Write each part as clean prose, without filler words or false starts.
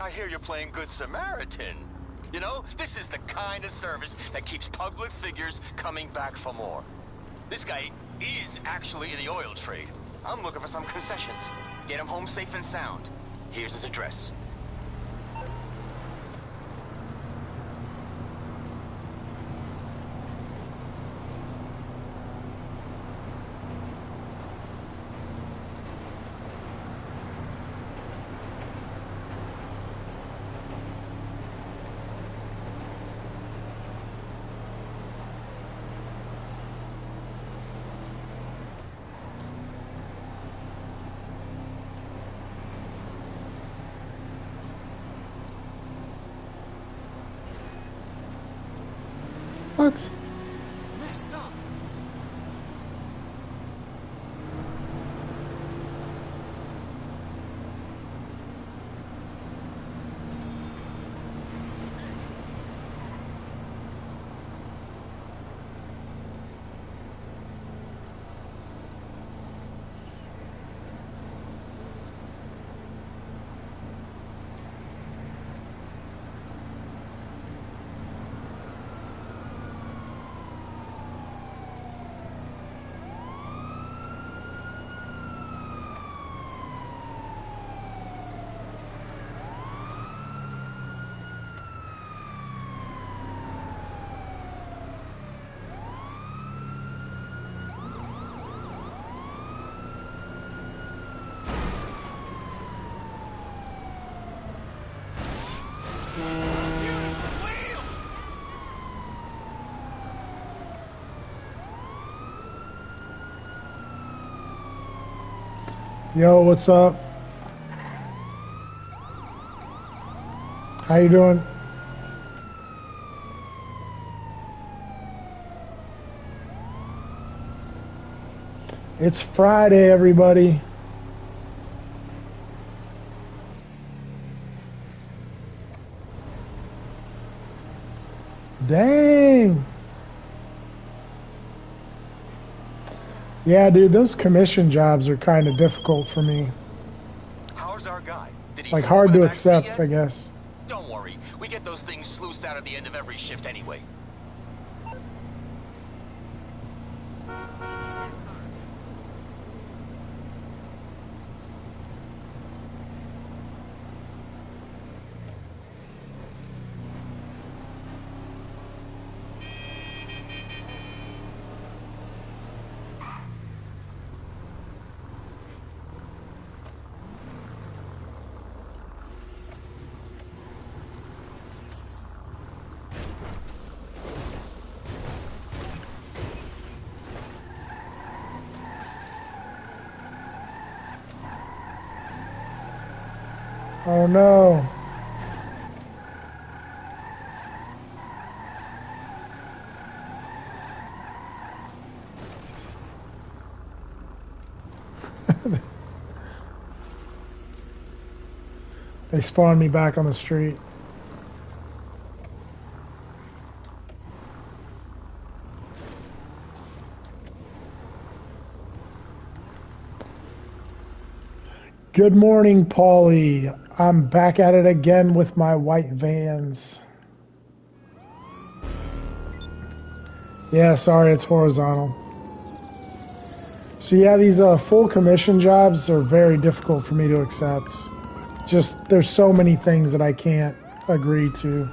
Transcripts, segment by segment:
I hear you're playing Good Samaritan. You know, this is the kind of service that keeps public figures coming back for more. This guy is actually in the oil trade. I'm looking for some concessions. Get him home safe and sound. Here's his address. What? Messed up. Yo, what's up? How you doing? It's Friday, everybody. Dang. Yeah, dude, those commission jobs are kind of difficult for me. How's our guy? Did he Like, hard to back seat accept, yet? I guess. Don't worry. We get those things sluiced out at the end of every shift anyway. Oh no. They spawned me back on the street. Good morning, Paulie. I'm back at it again with my white Vans. Yeah, sorry, it's horizontal. So yeah, these full commission jobs are very difficult for me to accept. Just, there's so many things that I can't agree to.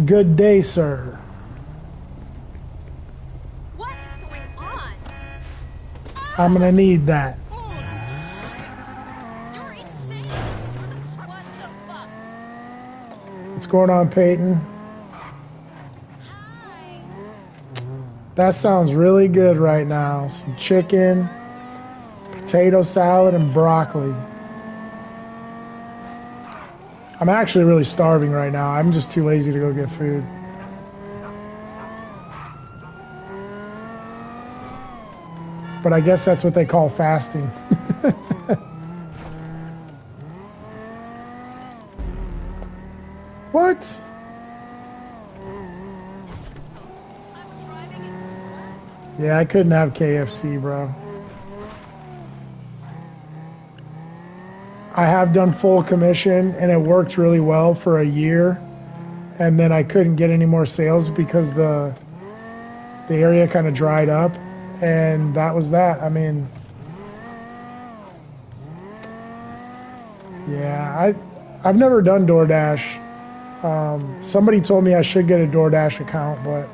Good day, sir. What is going on? I'm gonna need that. You're insane. What's going on, Peyton? That sounds really good right now. Some chicken, potato salad, and broccoli. I'm actually really starving right now. I'm just too lazy to go get food. But I guess that's what they call fasting. What? Yeah, I couldn't have KFC, bro. I have done full commission, and it worked really well for a year. And then I couldn't get any more sales because the area kind of dried up. And that was that. I mean, yeah, I've never done DoorDash. Somebody told me I should get a DoorDash account, but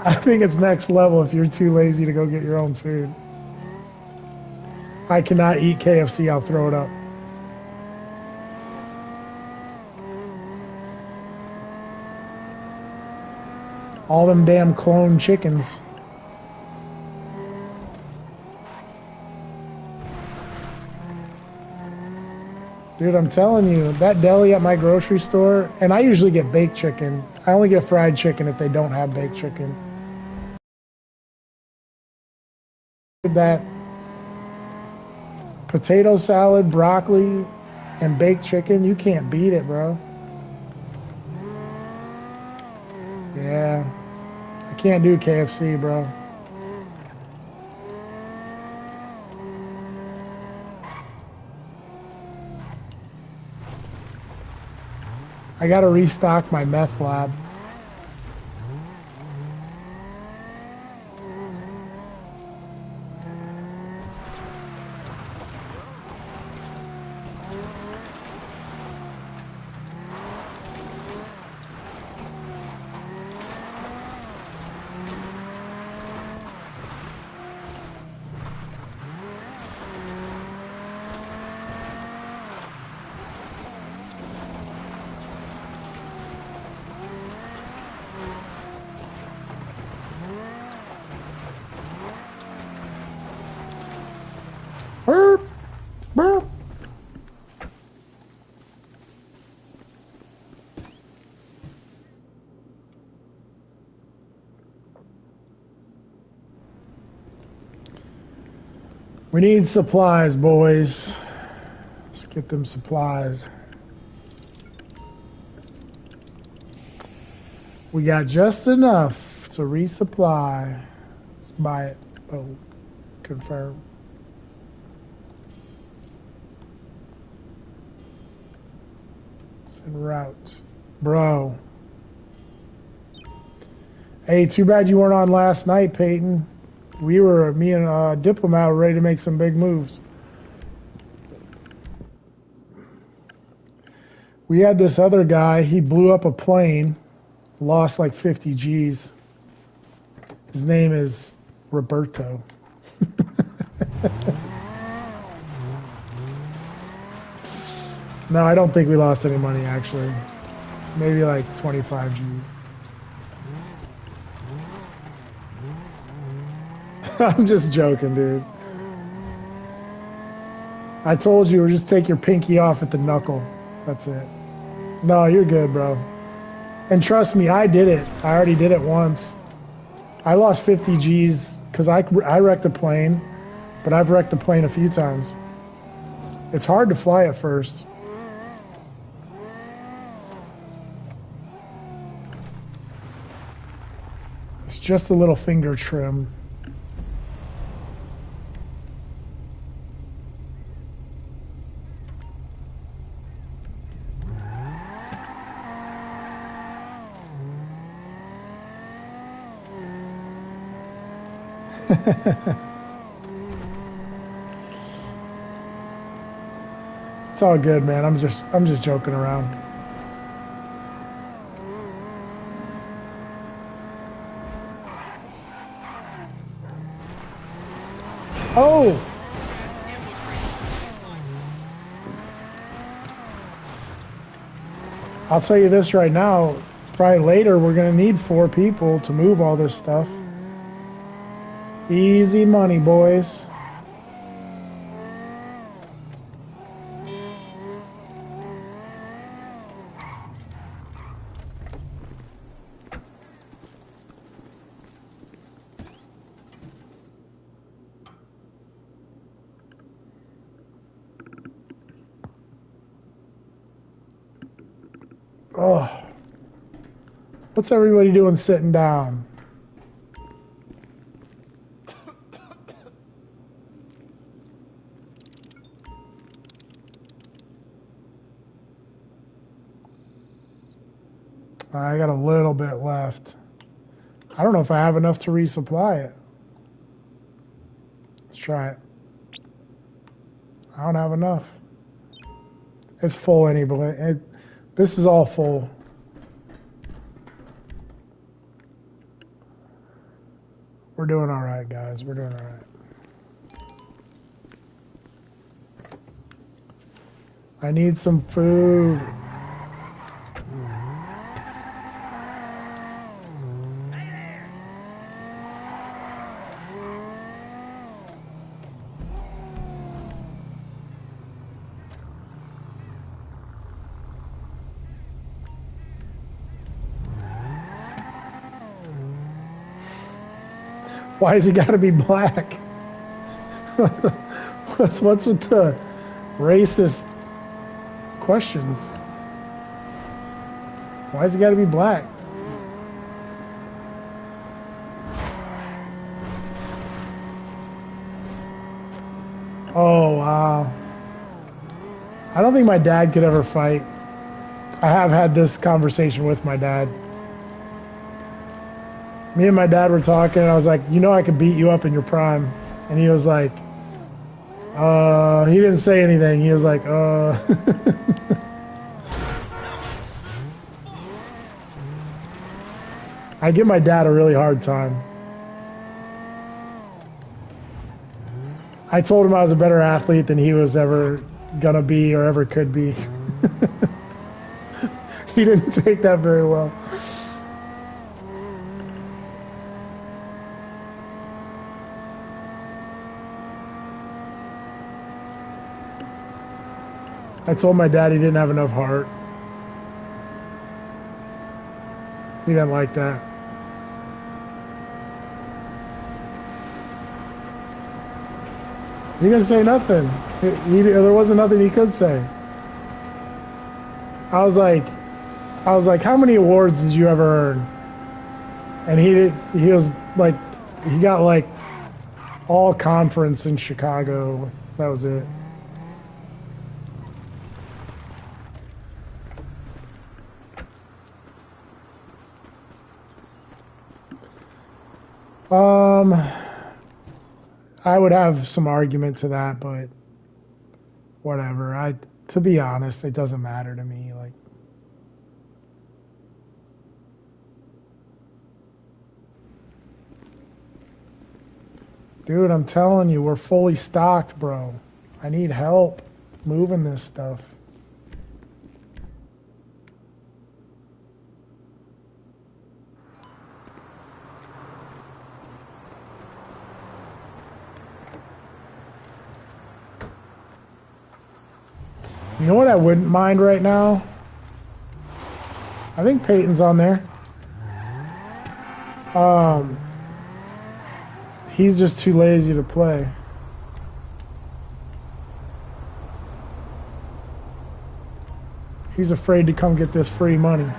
I think it's next level if you're too lazy to go get your own food. I cannot eat KFC, I'll throw it up. All them damn clone chickens. Dude, I'm telling you, that deli at my grocery store, and I usually get baked chicken. I only get fried chicken if they don't have baked chicken. That potato salad, broccoli, and baked chicken, you can't beat it, bro. Yeah, I can't do KFC, bro. I gotta restock my meth lab. Burp, burp. We need supplies, boys. Let's get them supplies. We got just enough to resupply. Let's buy it. Oh, confirm. It's en route. Bro. Hey, too bad you weren't on last night, Peyton. Me and Diplomat were ready to make some big moves. We had this other guy, he blew up a plane, lost like 50 G's. His name is Roberto. No, I don't think we lost any money, actually. Maybe like 25 G's. I'm just joking, dude. I told you, just take your pinky off at the knuckle. That's it. No, you're good, bro. And trust me, I did it. I already did it once. I lost 50 G's because I wrecked a plane, but I've wrecked a plane a few times. It's hard to fly at first. It's just a little finger trim. It's all good, man. I'm just joking around. Oh! I'll tell you this right now. Probably later we're going to need 4 people to move all this stuff. Easy money, boys. Oh, what's everybody doing sitting down? I got a little bit left. I don't know if I have enough to resupply it. Let's try it. I don't have enough. It's full anyway. This is all full. We're doing all right, guys. We're doing all right. I need some food. Why has he got to be black? What's with the racist questions? Why has he got to be black? Oh, wow. I don't think my dad could ever fight. I have had this conversation with my dad. Me and my dad were talking, and I was like, you know I could beat you up in your prime. And he was like, he didn't say anything. He was like, I give my dad a really hard time. I told him I was a better athlete than he was ever gonna be or ever could be. He didn't take that very well. I told my dad he didn't have enough heart. He didn't like that. He didn't say nothing. There wasn't nothing he could say. I was like, how many awards did you ever earn? And he was like, he got like all conference in Chicago. That was it. I would have some argument to that, but whatever. To be honest, it doesn't matter to me. Like, dude, I'm telling you, we're fully stocked, bro. I need help moving this stuff. You know what I wouldn't mind right now? I think Peyton's on there. He's just too lazy to play. He's afraid to come get this free money.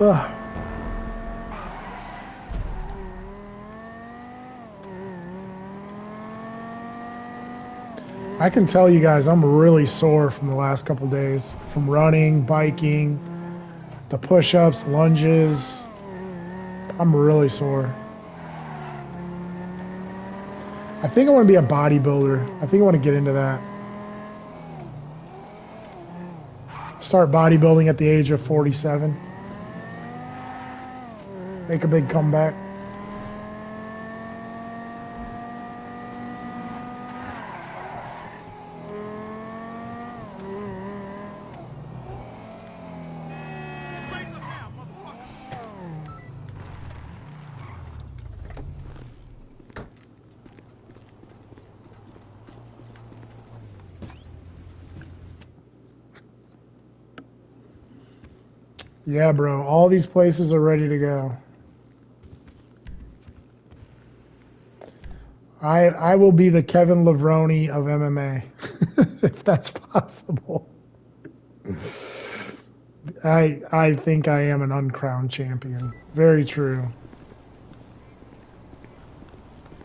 Ugh. I can tell you guys I'm really sore from the last couple days. From running, biking, the push-ups, lunges. I'm really sore. I think I want to be a bodybuilder. I think I want to get into that. Start bodybuilding at the age of 47. Make a big comeback. Yeah, bro. All these places are ready to go. I will be the Kevin Levrone of MMA, if that's possible. I think I am an uncrowned champion. Very true.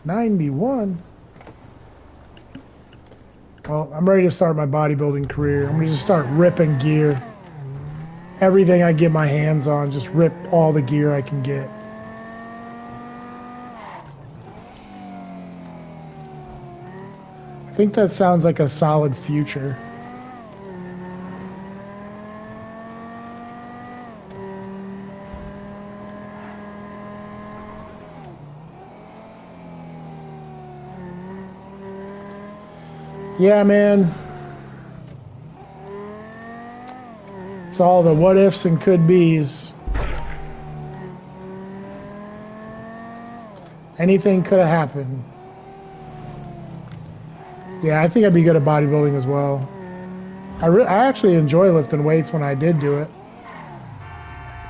91. Well, I'm ready to start my bodybuilding career. I'm going to just start ripping gear. Everything I get my hands on, just rip all the gear I can get. I think that sounds like a solid future. Yeah, man. It's all the what ifs and could be's. Anything could have happened. Yeah, I think I'd be good at bodybuilding as well. I actually enjoy lifting weights when I did do it.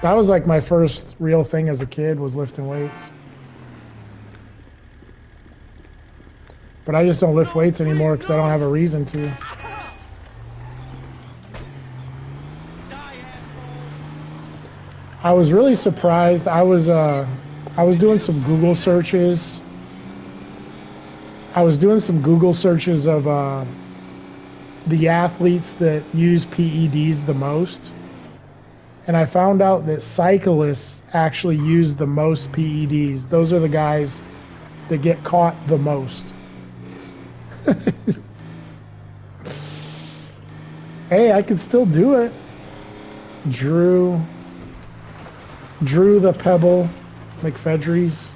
That was like my first real thing as a kid, was lifting weights. But I just don't lift weights anymore because I don't have a reason to. I was really surprised. I was doing some Google searches. I was doing some Google searches of the athletes that use PEDs the most. And I found out that cyclists actually use the most PEDs. Those are the guys that get caught the most. Hey, I can still do it. Drew the Pebble McFedries.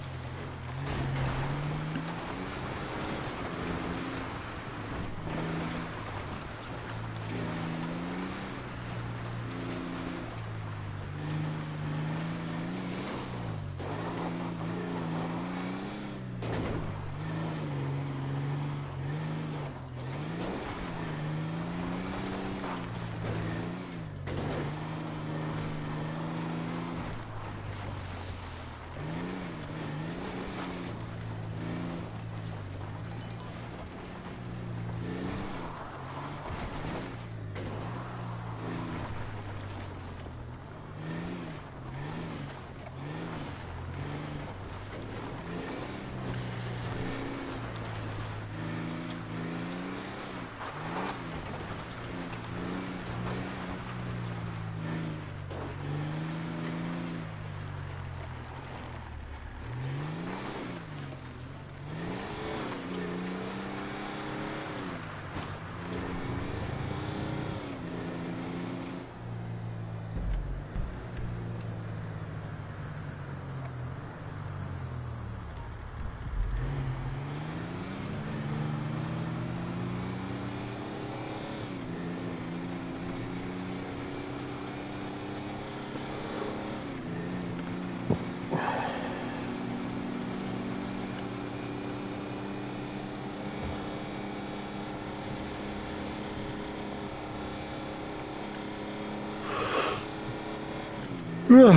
Whoa.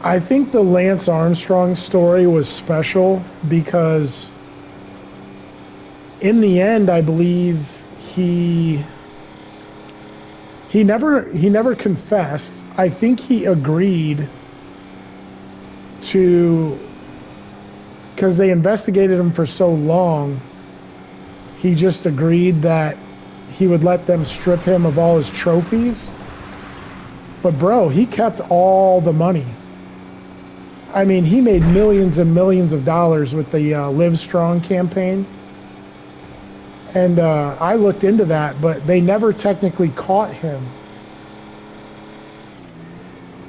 I think the Lance Armstrong story was special because in the end, I believe he never confessed. I think he agreed to because they investigated him for so long, he just agreed that he would let them strip him of all his trophies. But bro, he kept all the money. I mean, he made millions and millions of dollars with the Live Strong campaign. And I looked into that, but they never technically caught him.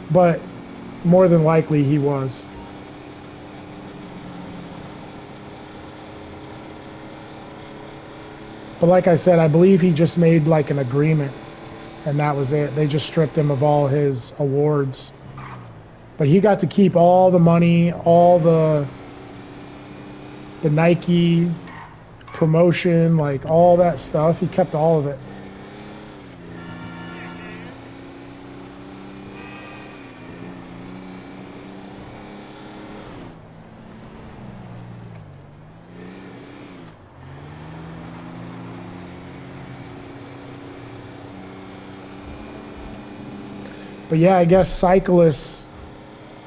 But more than likely he was. But like I said, I believe he just made like an agreement, and that was it. They just stripped him of all his awards. But he got to keep all the money, all the Nike promotion, like all that stuff. He kept all of it. But yeah, I guess cyclists,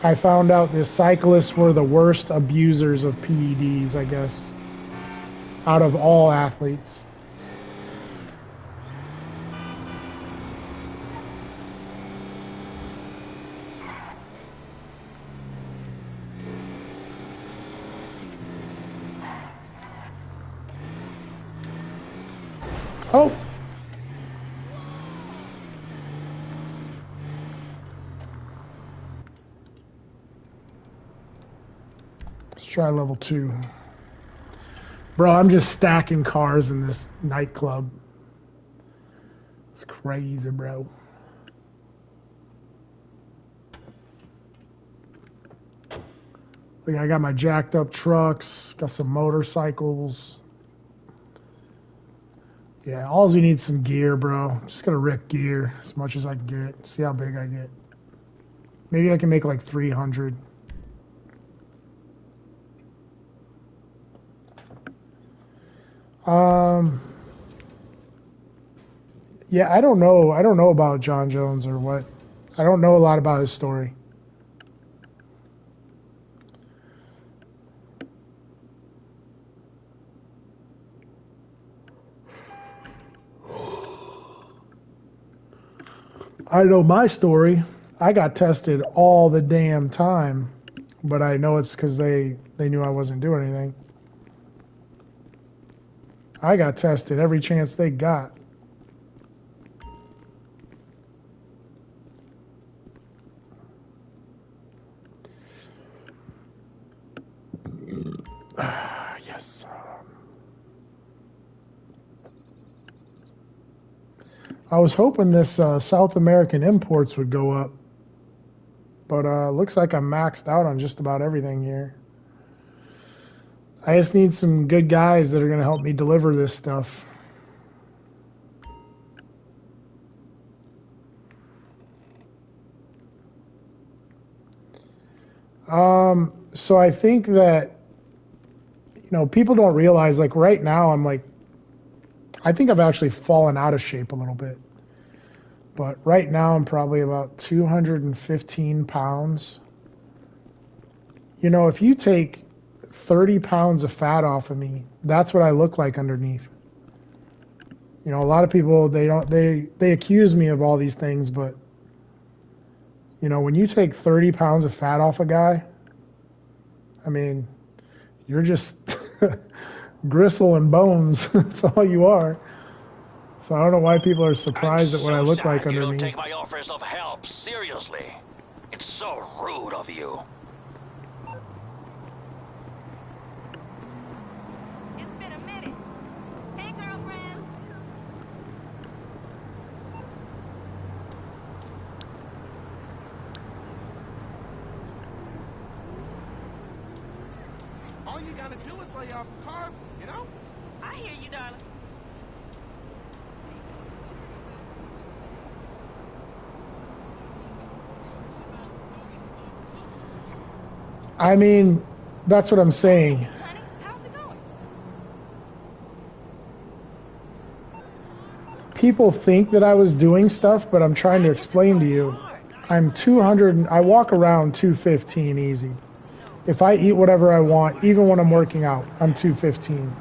I found out the cyclists were the worst abusers of PEDs, I guess, out of all athletes. Oh! Try level 2. Bro, I'm just stacking cars in this nightclub. It's crazy, bro. Like, I got my jacked up trucks, got some motorcycles. Yeah, all you need is some gear, bro. Just gotta rip gear as much as I can get. See how big I get. Maybe I can make like 300. Yeah, I don't know. I don't know about John Jones or what. I don't know a lot about his story. I know my story. I got tested all the damn time, but I know it's because they knew I wasn't doing anything. I got tested every chance they got. Yes. I was hoping this South American imports would go up, but looks like I'm maxed out on just about everything here. I just need some good guys that are going to help me deliver this stuff. So I think that, you know, people don't realize, like right now I'm like, I think I've actually fallen out of shape a little bit. But right now I'm probably about 215 pounds. You know, if you take 30 pounds of fat off of me, that's what I look like underneath. You know, a lot of people, they accuse me of all these things, but you know, when you take 30 pounds of fat off a guy, I mean, you're just gristle and bones. That's all you are. So I don't know why people are surprised at what I look like under me. You don't take my offers of help seriously. It's so rude of you. It's been a minute. Hey, girlfriend. All you gotta do is lay off carbs, you know? I hear you, darling. I mean, that's what I'm saying. Honey, how's it going? People think that I was doing stuff, but I'm trying to explain to you. I'm 200, I walk around 215 easy. If I eat whatever I want, even when I'm working out, I'm 215.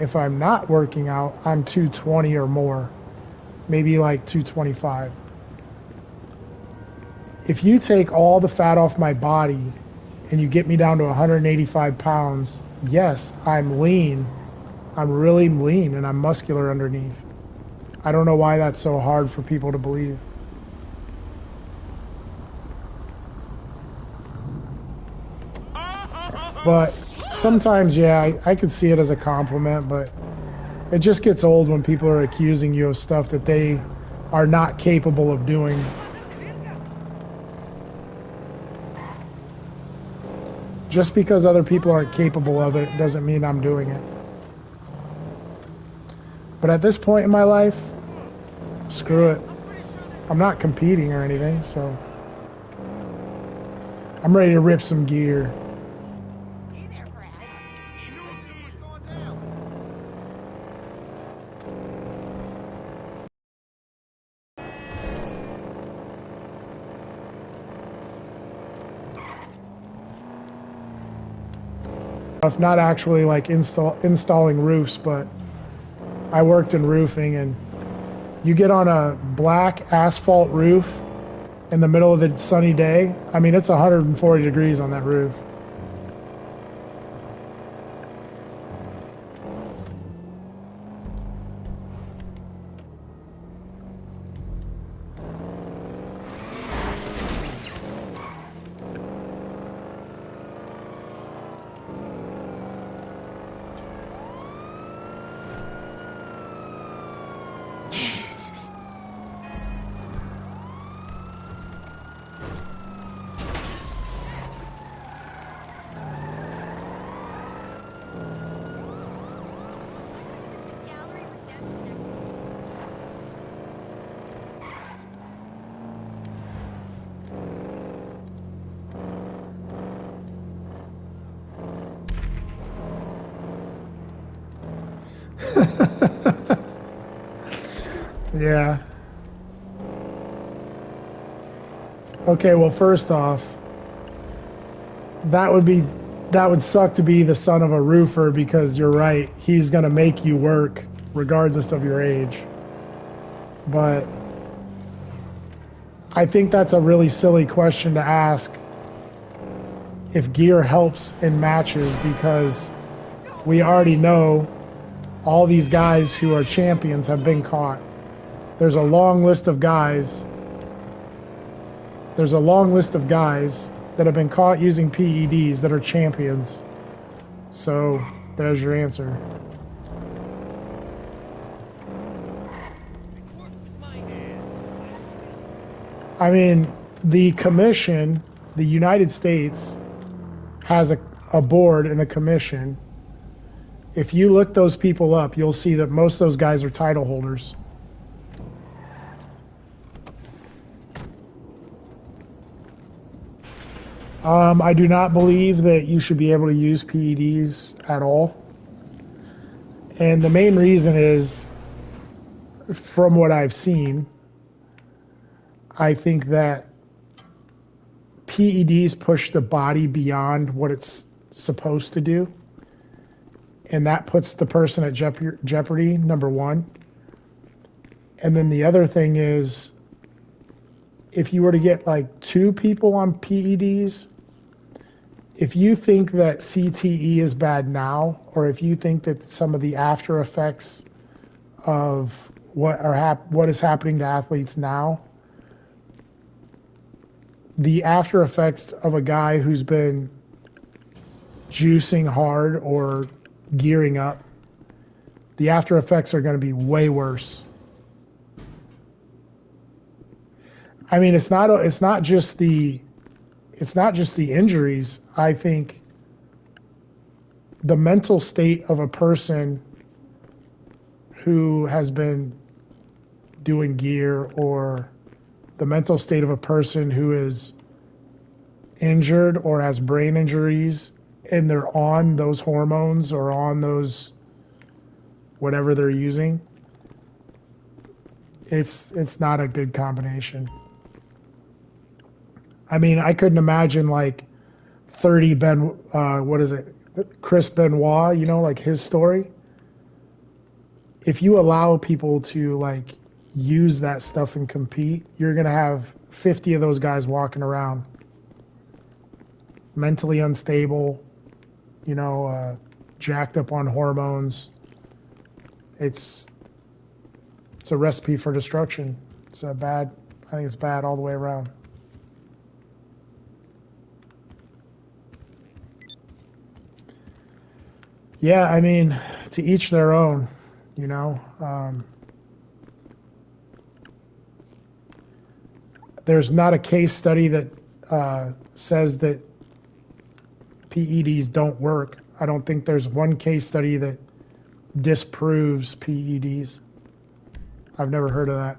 If I'm not working out, I'm 220 or more, maybe like 225. If you take all the fat off my body and you get me down to 185 pounds, yes, I'm lean. I'm really lean and I'm muscular underneath. I don't know why that's so hard for people to believe. But sometimes, yeah, I could see it as a compliment, but it just gets old when people are accusing you of stuff that they are not capable of doing. Just because other people aren't capable of it doesn't mean I'm doing it. But at this point in my life, screw it. I'm not competing or anything, so I'm ready to rip some gear. Hey there, Brad. You knew everything was going down. If not actually like installing roofs, but I worked in roofing, and you get on a black asphalt roof in the middle of the sunny day. I mean, it's 140 degrees on that roof. Gallery redemption. Yeah. Okay, well, first off, that would suck to be the son of a roofer, because you're right, he's gonna make you work regardless of your age. But I think that's a really silly question to ask if gear helps in matches, because we already know all these guys who are champions have been caught. There's a long list of guys. There's a long list of guys that have been caught using PEDs that are champions. So there's your answer. I mean, the commission, the United States, has a board and a commission. If you look those people up, you'll see that most of those guys are title holders. I do not believe that you should be able to use PEDs at all. And the main reason is, from what I've seen, I think that PEDs push the body beyond what it's supposed to do. And that puts the person at jeopardy, number one. And then the other thing is, if you were to get like 2 people on PEDs, if you think that CTE is bad now, or if you think that some of the after effects of what is happening to athletes now, the after effects of a guy who's been juicing hard or gearing up, the after effects are going to be way worse. I mean, it's not just the injuries. I think the mental state of a person who has been doing gear, or the mental state of a person who is injured or has brain injuries, and they're on those hormones or on those whatever they're using, it's not a good combination. I mean, I couldn't imagine like 30 what is it? Chris Benoit, you know, like his story. If you allow people to like use that stuff and compete, you're going to have 50 of those guys walking around mentally unstable, you know, jacked up on hormones. It's a recipe for destruction. It's a bad, I think it's bad all the way around. Yeah, I mean, to each their own, you know. There's not a case study that says that PEDs don't work. I don't think there's one case study that disproves PEDs. I've never heard of that.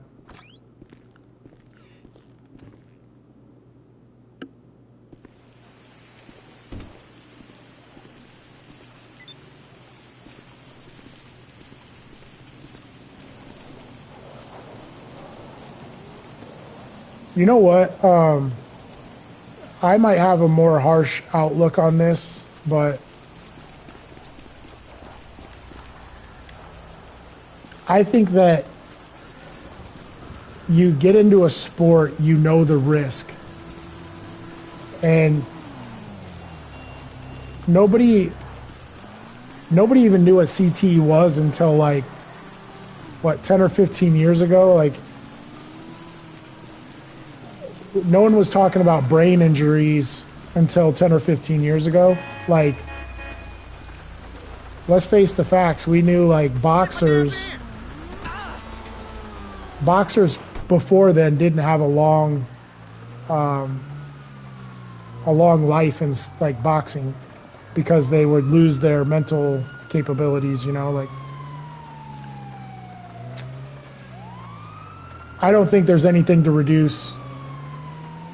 You know what? I might have a more harsh outlook on this, but I think that you get into a sport, you know the risk. And nobody even knew what CTE was until like, what, 10 or 15 years ago? Like, no one was talking about brain injuries until 10 or 15 years ago. Like, let's face the facts. We knew like boxers before then didn't have a long life in like boxing because they would lose their mental capabilities, you know, like I don't think there's anything to reduce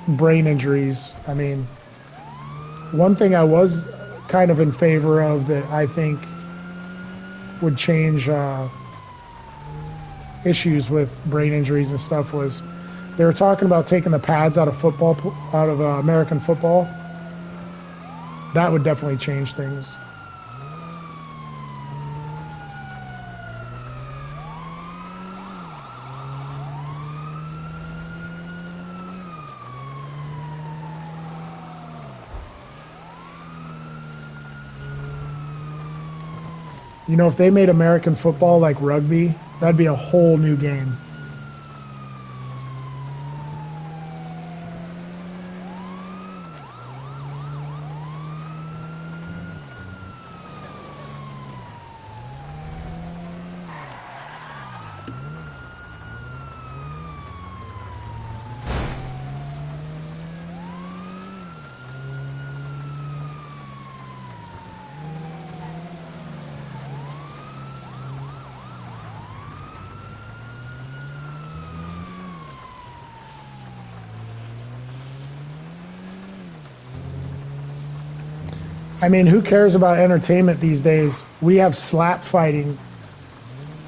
brain injuries. I mean, one thing I was kind of in favor of that I think would change issues with brain injuries and stuff was they were talking about taking the pads out of football, out of American football. That would definitely change things. You know, if they made American football like rugby, that'd be a whole new game. I mean, who cares about entertainment these days? We have slap fighting.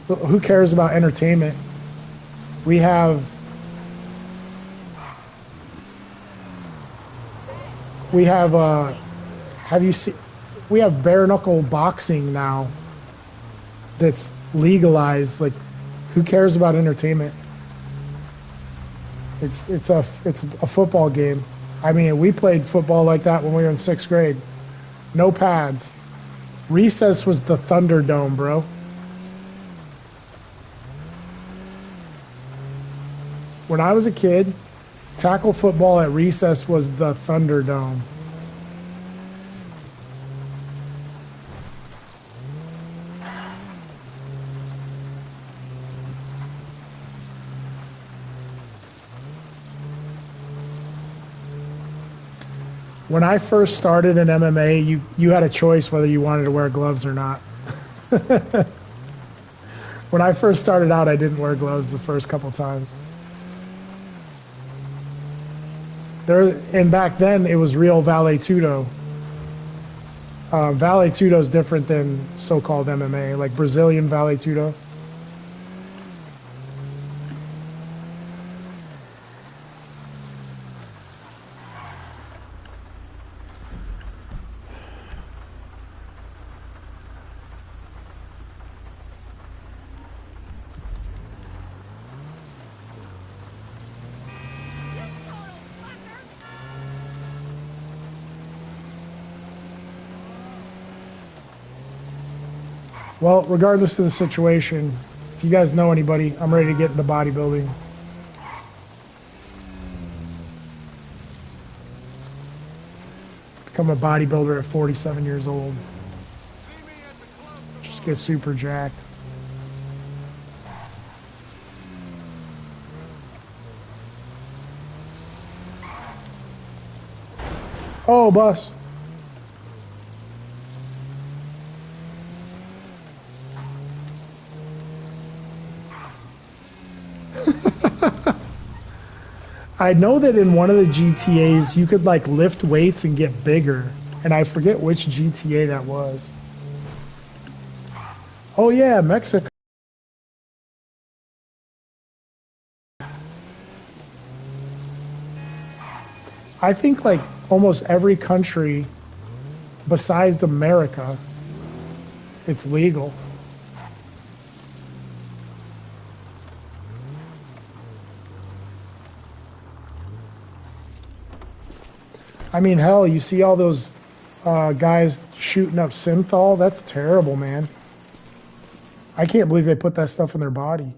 Who cares about entertainment? We have have you seen, we have bare knuckle boxing now that's legalized. Like, who cares about entertainment? It's a football game. I mean, we played football like that when we were in 6th grade. No pads. Recess was the Thunderdome, bro. When I was a kid, tackle football at recess was the Thunderdome. When I first started in MMA, you had a choice whether you wanted to wear gloves or not. When I first started out, I didn't wear gloves the first couple times. And back then, it was real Vale Tudo. Vale Tudo is different than so-called MMA, like Brazilian Vale Tudo. Well, regardless of the situation, if you guys know anybody, I'm ready to get into bodybuilding. Become a bodybuilder at 47 years old. Just get super jacked. Oh, bus. I know that in one of the GTAs you could like lift weights and get bigger, and I forget which GTA that was. Oh yeah, Mexico. I think like almost every country besides America, it's legal. I mean, hell, you see all those guys shooting up synthol? That's terrible, man. I can't believe they put that stuff in their body.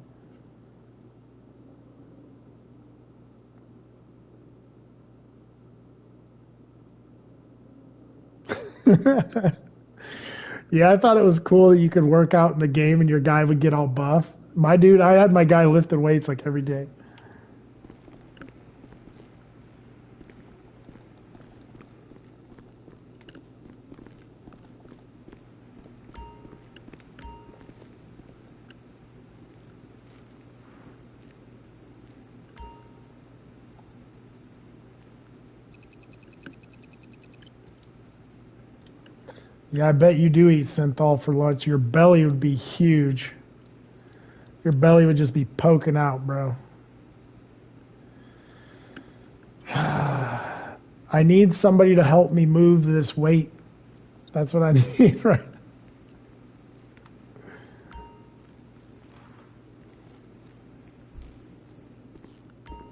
Yeah, I thought it was cool that you could work out in the game and your guy would get all buff. My dude, I had my guy lifting weights like every day. Yeah, I bet you do eat synthol for lunch. Your belly would be huge. Your belly would just be poking out, bro. I need somebody to help me move this weight. That's what I need, right?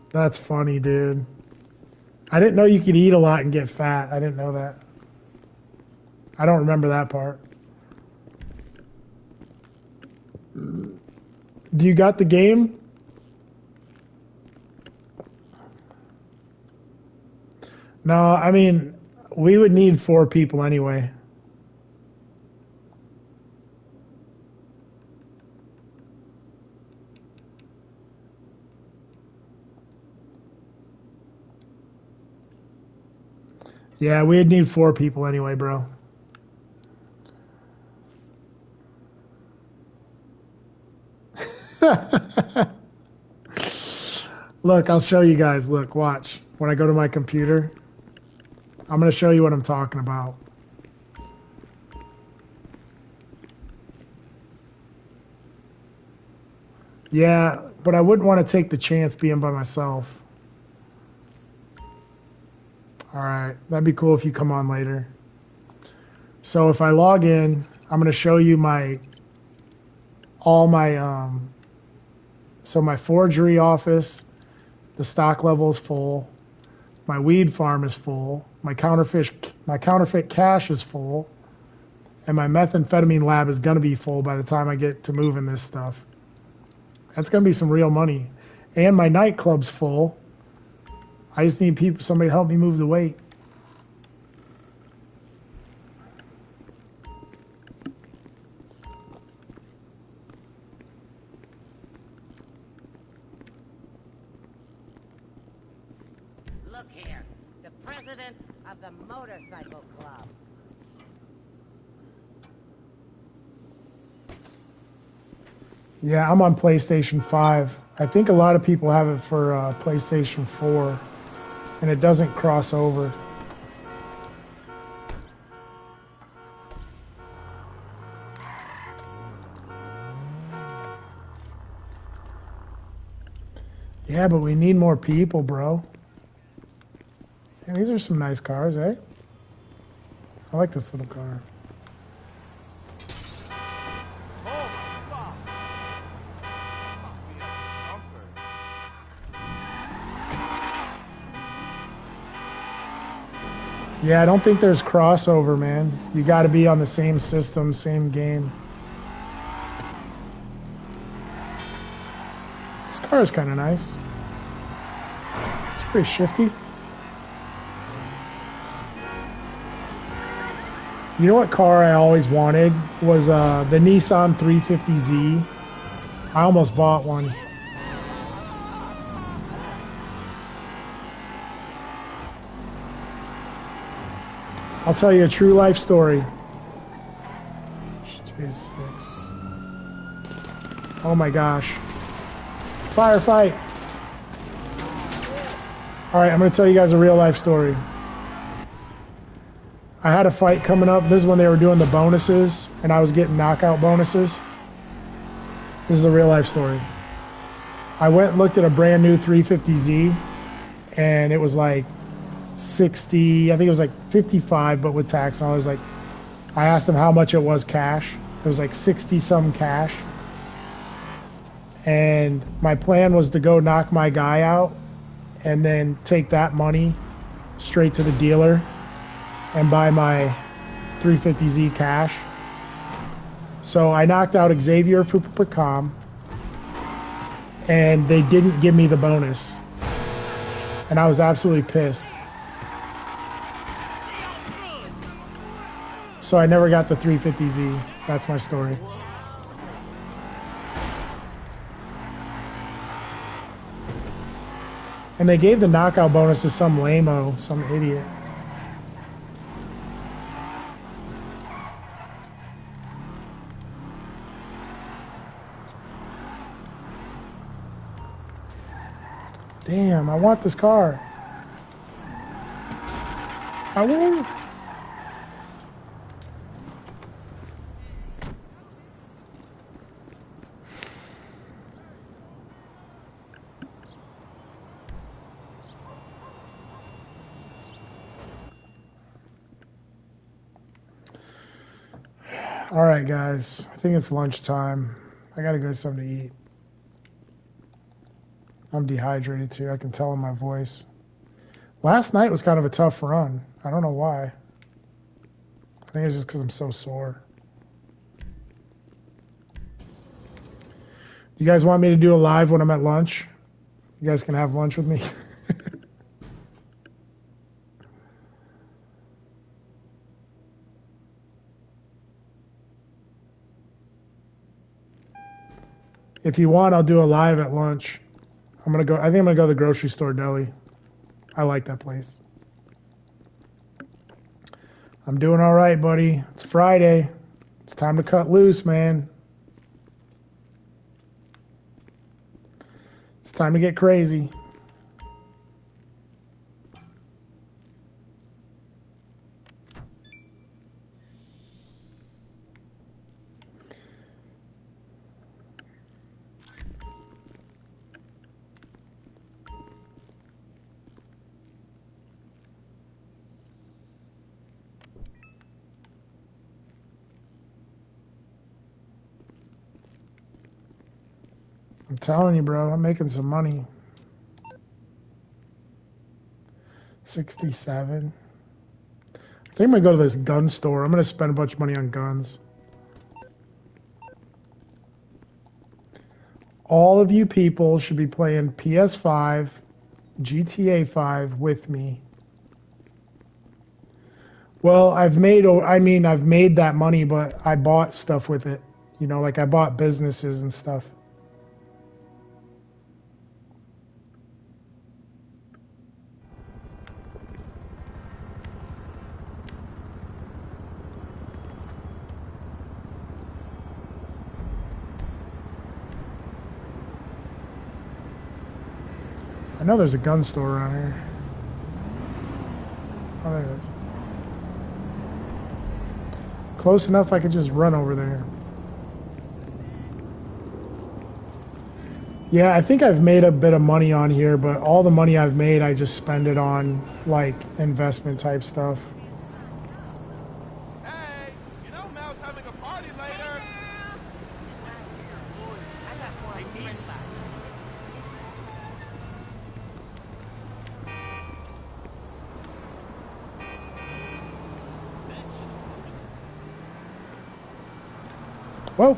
That's funny, dude. I didn't know you could eat a lot and get fat. I didn't know that. I don't remember that part. Do you got the game? No, I mean, we would need 4 people anyway. Yeah, we'd need 4 people anyway, bro. Look, I'll show you guys. Look, watch. When I go to my computer, I'm going to show you what I'm talking about. Yeah, but I wouldn't want to take the chance being by myself. All right, that'd be cool if you come on later. So if I log in, I'm going to show you all my so my forgery office, the stock level is full. My weed farm is full. My counterfeit cash is full. And my methamphetamine lab is going to be full by the time I get to moving this stuff. That's going to be some real money. And my nightclub's full. I just need somebody to help me move the weight. Look here, the president of the motorcycle club. Yeah, I'm on PlayStation 5. I think a lot of people have it for PlayStation 4, and it doesn't cross over. Yeah, but we need more people, bro. Yeah, these are some nice cars, eh? I like this little car. Yeah, I don't think there's crossover, man. You got to be on the same system, same game. car is kind of nice. It's pretty shifty. You know what car I always wanted was the Nissan 350Z. I almost bought one. I'll tell you a true life story. Oh my gosh. Firefight! Alright, I'm going to tell you guys a real life story. I had a fight coming up. This is when they were doing the bonuses, and I was getting knockout bonuses. This is a real life story. I went and looked at a brand new 350Z, and it was like 60, I think it was like 55, but with tax. And I asked him how much it was cash. It was like 60 some cash. And my plan was to go knock my guy out and then take that money straight to the dealer and buy my 350Z cash. So I knocked out Xavier Fupacom, and they didn't give me the bonus. And I was absolutely pissed. So I never got the 350Z. That's my story. And they gave the knockout bonus to some lame-o, some idiot. Damn, I want this car. I will. All right, guys. I think it's lunchtime. I gotta go get something to eat. I'm dehydrated too. I can tell in my voice. Last night was kind of a tough run. I don't know why. I think it's just because I'm so sore. You guys want me to do a live when I'm at lunch? You guys can have lunch with me. If you want, I'll do a live at lunch. I think I'm gonna go to the grocery store deli. I like that place. I'm doing all right, buddy. It's Friday. It's time to cut loose, man. It's time to get crazy. I'm telling you, bro, I'm making some money. 67. I think I'm gonna go to this gun store. I'm gonna spend a bunch of money on guns. All of you people should be playing PS5, GTA 5 with me. Well, I've made that money, but I bought stuff with it. You know, like I bought businesses and stuff. I know there's a gun store around here. Oh, there it is. Close enough I could just run over there. Yeah, I think I've made a bit of money on here, but all the money I've made, I just spend it on, like, investment type stuff. Hey, you know Mel's having a party later. Hey, niece. Whoa.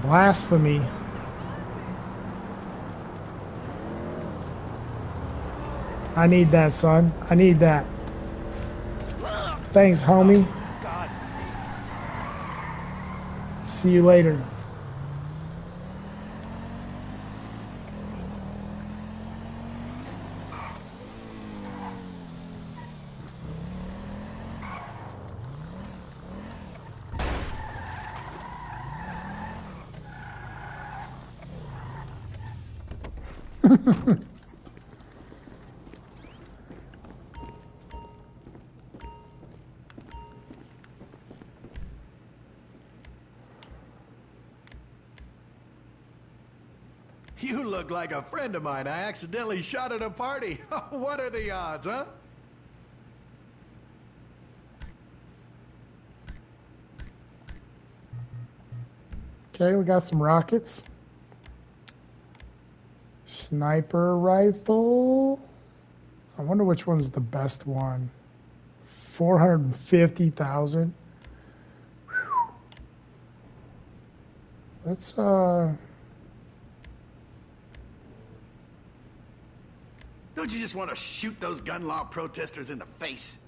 Blasphemy. I need that, son. I need that. Thanks, homie. See you later. You look like a friend of mine I accidentally shot at a party. What are the odds, huh? Okay, we got some rockets. Sniper rifle. I wonder which one's the best one. 450,000. Let's Don't you just want to shoot those gun law protesters in the face?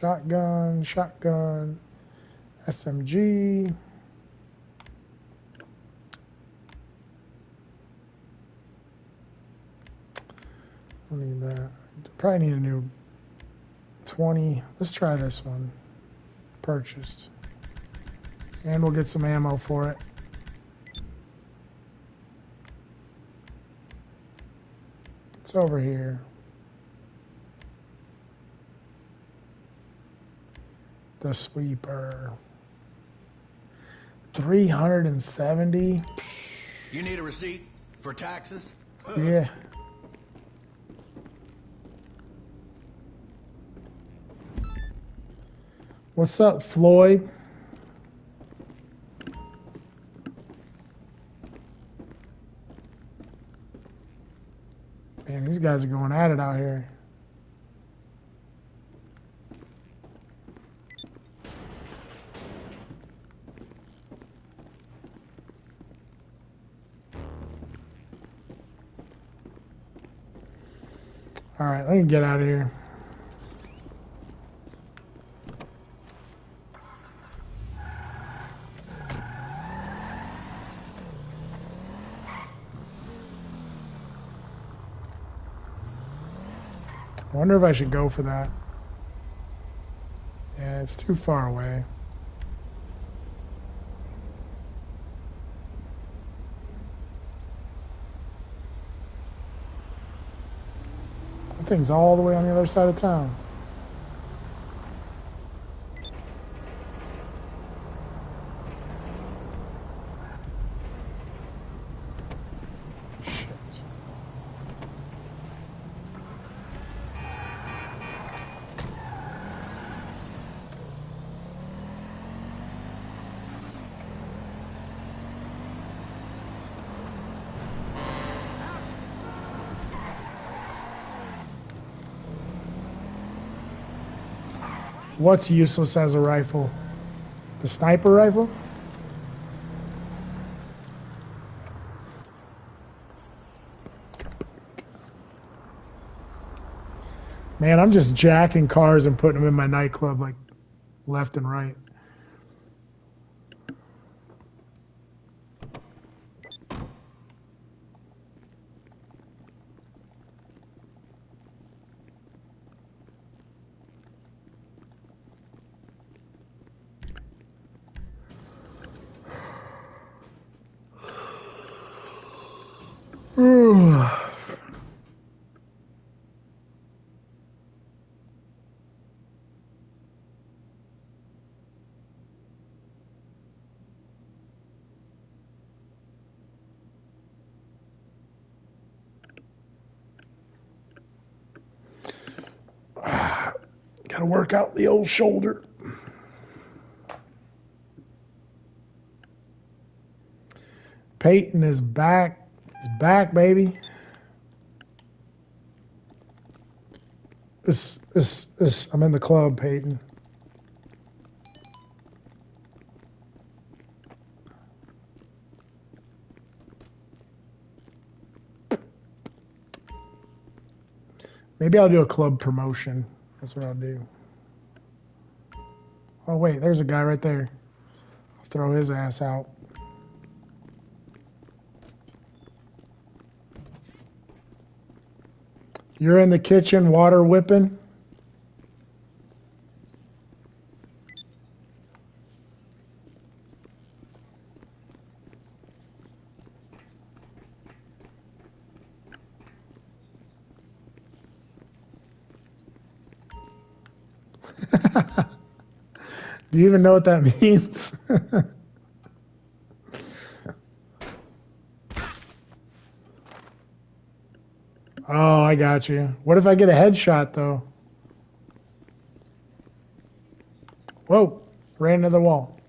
shotgun, SMG. I need that. Probably need a new 20. Let's try this one. Purchased. And we'll get some ammo for it. It's over here. The sweeper. 370. You need a receipt for taxes? Yeah. What's up, Floyd? Man, these guys are going at it out here. All right, let me get out of here. I wonder if I should go for that. Yeah, it's too far away. That thing's all the way on the other side of town. Shit. What's useless as a rifle? The sniper rifle? Man, I'm just jacking cars and putting them in my nightclub like left and right. Gotta work out the old shoulder. Peyton is back. He's back, baby. I'm in the club, Peyton. Maybe I'll do a club promotion. That's what I'll do. Oh, wait, there's a guy right there. I'll throw his ass out. You're in the kitchen water whipping? Do you even know what that means? Oh, I got you. What if I get a headshot, though? Whoa, ran into the wall.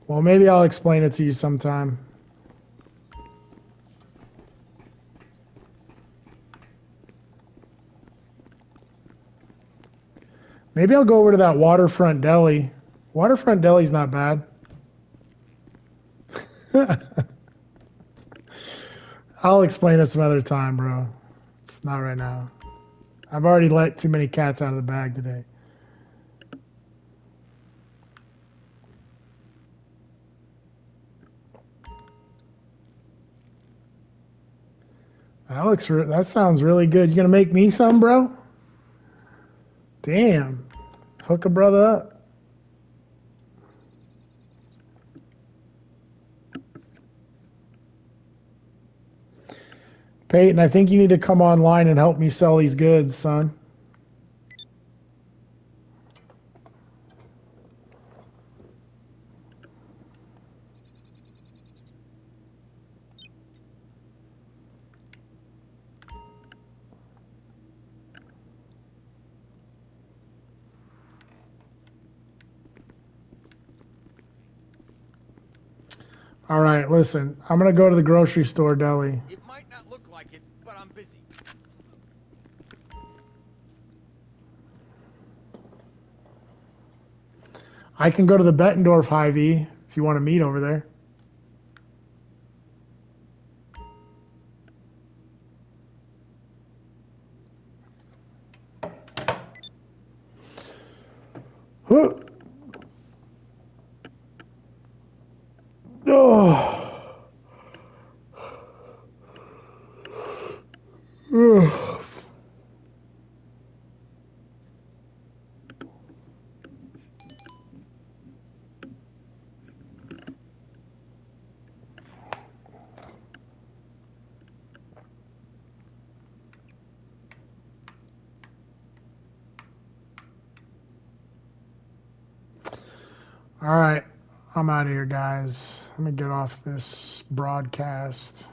Well, maybe I'll explain it to you sometime. Maybe I'll go over to that waterfront deli. Waterfront deli's not bad. I'll explain it some other time, bro. It's not right now. I've already let too many cats out of the bag today. That sounds really good. You gonna make me some, bro? Damn. Hook a brother up. Peyton, I think you need to come online and help me sell these goods, son. All right, listen. I'm going to go to the grocery store deli. It might not look like it, but I'm busy. I can go to the Bettendorf Hy-Vee if you want to meet over there. Oh. All right, I'm out of here, guys. Let me get off this broadcast.